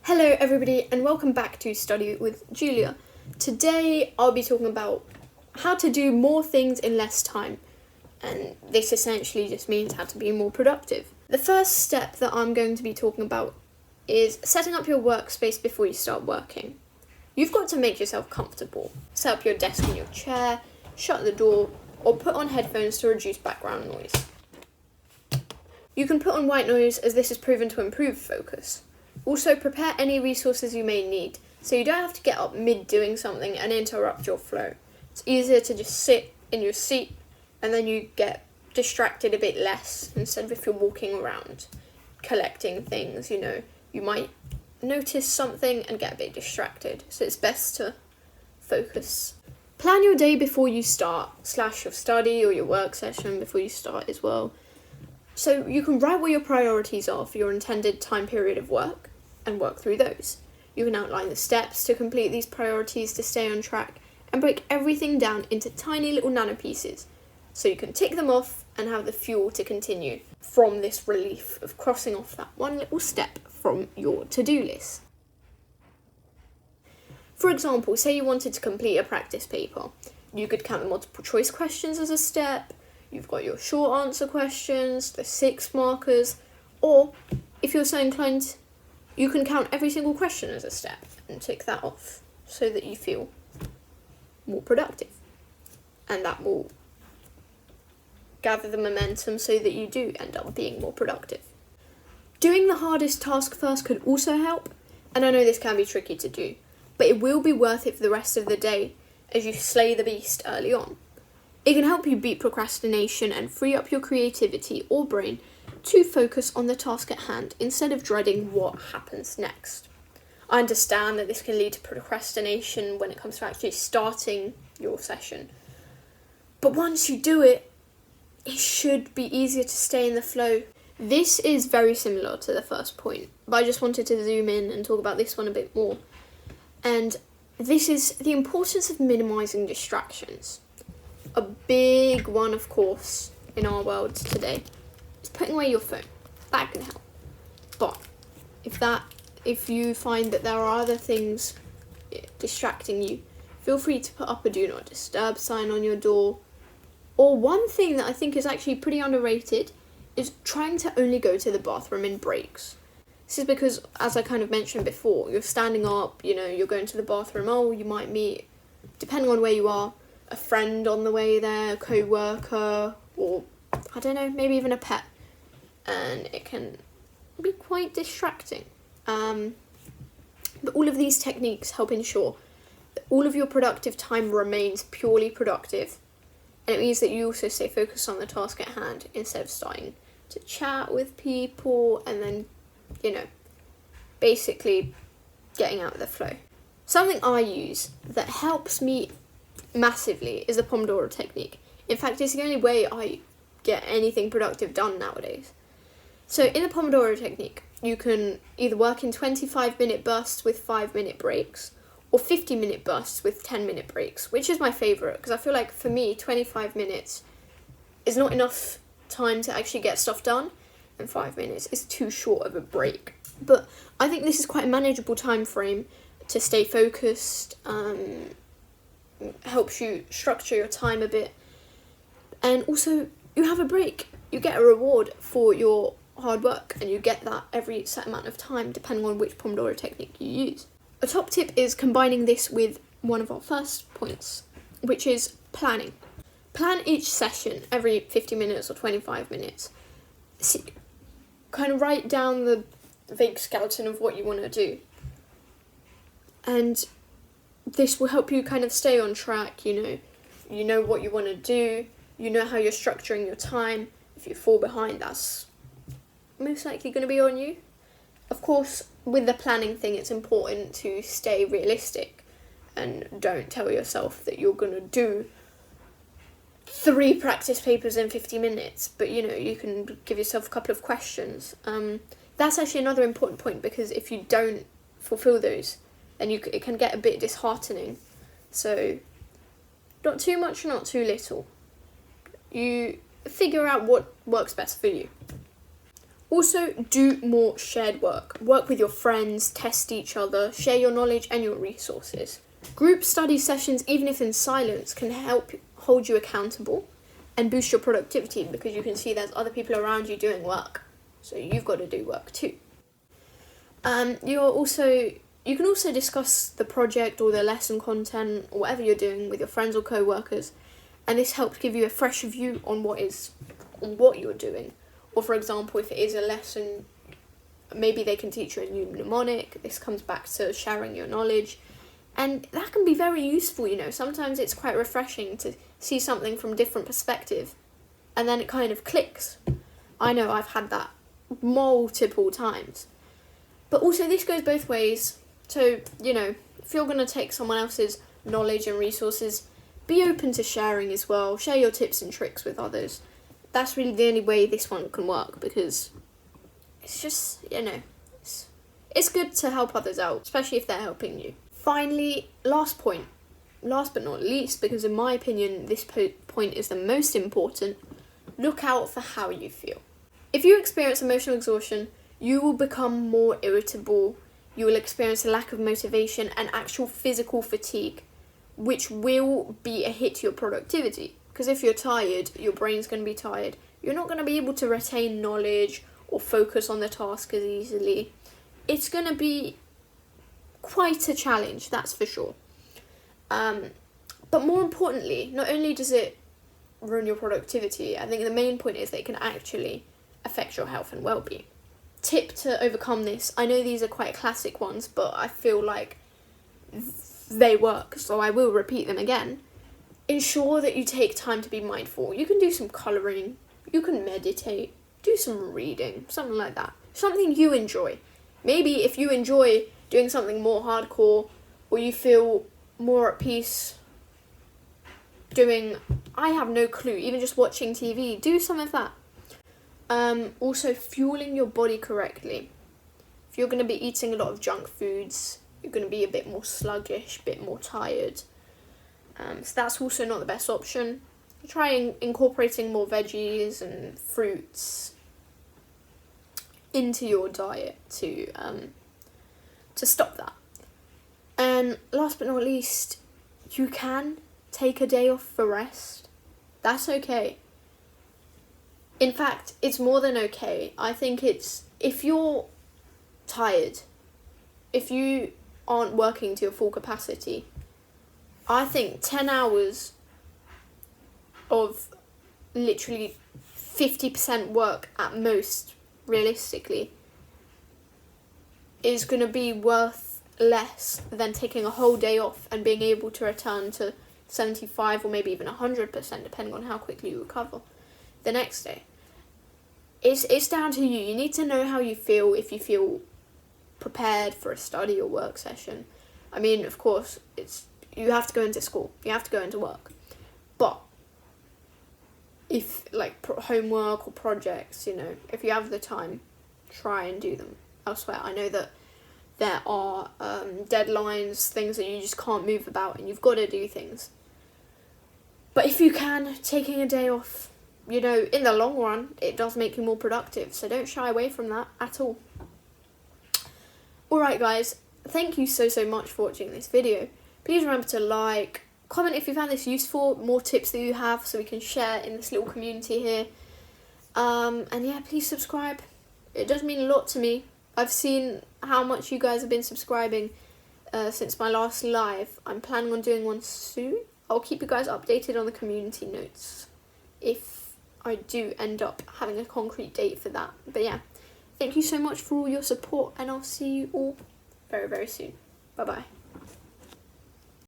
Hello everybody and welcome back to Study with Julia. Today I'll be talking about how to do more things in less time, and this essentially just means how to be more productive. The first step that I'm going to be talking about is setting up your workspace before you start working. You've got to make yourself comfortable. Set up your desk and your chair, shut the door, or put on headphones to reduce background noise. You can put on white noise as this is proven to improve focus. Also, prepare any resources you may need, so you don't have to get up mid-doing something and interrupt your flow. It's easier to just sit in your seat, and then you get distracted a bit less, instead of if you're walking around collecting things, you might notice something and get a bit distracted, so it's best to focus. Plan your day before you start, / your study or your work session before you start as well. So you can write what your priorities are for your intended time period of work and work through those. You can outline the steps to complete these priorities to stay on track and break everything down into tiny little nano pieces so you can tick them off and have the fuel to continue from this relief of crossing off that one little step from your to-do list. For example, say you wanted to complete a practice paper. You could count the multiple choice questions as a step. You've got your short answer questions, the 6 markers, or if you're so inclined, you can count every single question as a step and tick that off so that you feel more productive. And that will gather the momentum so that you do end up being more productive. Doing the hardest task first could also help, and I know this can be tricky to do, but it will be worth it for the rest of the day as you slay the beast early on. It can help you beat procrastination and free up your creativity or brain to focus on the task at hand instead of dreading what happens next. I understand that this can lead to procrastination when it comes to actually starting your session. But once you do it, it should be easier to stay in the flow. This is very similar to the first point, but I just wanted to zoom in and talk about this one a bit more. And this is the importance of minimizing distractions. A big one, of course, in our world today is putting away your phone. That can help. But if you find that there are other things distracting you, feel free to put up a do not disturb sign on your door. Or one thing that I think is actually pretty underrated is trying to only go to the bathroom in breaks. This is because, as I kind of mentioned before, you're standing up, you're going to the bathroom, you might meet, depending on where you are, a friend on the way there, a co-worker, or, I don't know, maybe even a pet. And it can be quite distracting. But all of these techniques help ensure that all of your productive time remains purely productive. And it means that you also stay focused on the task at hand instead of starting to chat with people and then, basically getting out of the flow. Something I use that helps me massively is the Pomodoro technique. In fact, it's the only way I get anything productive done nowadays. So in the Pomodoro technique, you can either work in 25-minute bursts with 5-minute breaks, or 50-minute bursts with 10-minute breaks, which is my favourite, because I feel like for me, 25 minutes is not enough time to actually get stuff done, and 5 minutes is too short of a break. But I think this is quite a manageable time frame to stay focused, helps you structure your time a bit, and also you have a break. You get a reward for your hard work, and you get that every set amount of time depending on which Pomodoro technique you use. A top tip is combining this with one of our first points, which is planning. Plan each session every 50 minutes or 25 minutes. Kind of write down the vague skeleton of what you want to do, and this will help you kind of stay on track. You know what you want to do, you know how you're structuring your time. If you fall behind, that's most likely going to be on you. Of course, with the planning thing, it's important to stay realistic and don't tell yourself that you're going to do 3 practice papers in 50 minutes, but you can give yourself a couple of questions. That's actually another important point, because if you don't fulfill those, then it can get a bit disheartening. So, not too much, not too little. You figure out what works best for you. Also, do more shared work. Work with your friends, test each other, share your knowledge and your resources. Group study sessions, even if in silence, can help hold you accountable and boost your productivity because you can see there's other people around you doing work. So you've got to do work too. You can also discuss the project or the lesson content or whatever you're doing with your friends or co-workers, and this helps give you a fresh view on what you're doing. Or for example, if it is a lesson, maybe they can teach you a new mnemonic. This comes back to sharing your knowledge, and that can be very useful, you know. Sometimes it's quite refreshing to see something from a different perspective, and then it kind of clicks. I know I've had that multiple times. But also this goes both ways. So, you know, if you're going to take someone else's knowledge and resources, be open to sharing as well. Share your tips and tricks with others. That's really the only way this one can work, because it's just, you know, it's good to help others out, especially if they're helping you. Finally, last point, last but not least, because in my opinion this point is the most important, look out for how you feel. If you experience emotional exhaustion, you will become more irritable, you will experience a lack of motivation and actual physical fatigue, which will be a hit to your productivity. Because if you're tired, your brain's going to be tired. You're not going to be able to retain knowledge or focus on the task as easily. It's going to be quite a challenge, that's for sure. But more importantly, not only does it ruin your productivity, I think the main point is that it can actually affect your health and well-being. Tip to overcome this, I know these are quite classic ones, but I feel like they work, so I will repeat them again. Ensure that you take time to be mindful. You can do some colouring, you can meditate, do some reading, something like that. Something you enjoy. Maybe if you enjoy doing something more hardcore, or you feel more at peace doing, I have no clue, even just watching TV, do some of that. Also, fueling your body correctly. If you're going to be eating a lot of junk foods, you're going to be a bit more sluggish, a bit more tired. So that's also not the best option. Try incorporating more veggies and fruits into your diet to stop that. And last but not least, you can take a day off for rest. That's okay. In fact, it's more than okay. I think if you're tired, if you aren't working to your full capacity, I think 10 hours of literally 50% work at most, realistically, is going to be worth less than taking a whole day off and being able to return to 75 or maybe even 100%, depending on how quickly you recover the next day. It's down to you. You need to know how you feel, if you feel prepared for a study or work session. I mean, of course, you have to go into school, you have to go into work. But if, like, homework or projects, you know, if you have the time, try and do them elsewhere. I know that there are deadlines, things that you just can't move about, and you've got to do things. But if you can, taking a day off, you know, in the long run, it does make you more productive. So don't shy away from that at all. Alright guys, thank you so much for watching this video. Please remember to like, comment if you found this useful, more tips that you have so we can share in this little community here. And yeah, please subscribe. It does mean a lot to me. I've seen how much you guys have been subscribing since my last live. I'm planning on doing one soon. I'll keep you guys updated on the community notes if I do end up having a concrete date for that. But yeah, thank you so much for all your support, and I'll see you all very soon. Bye bye.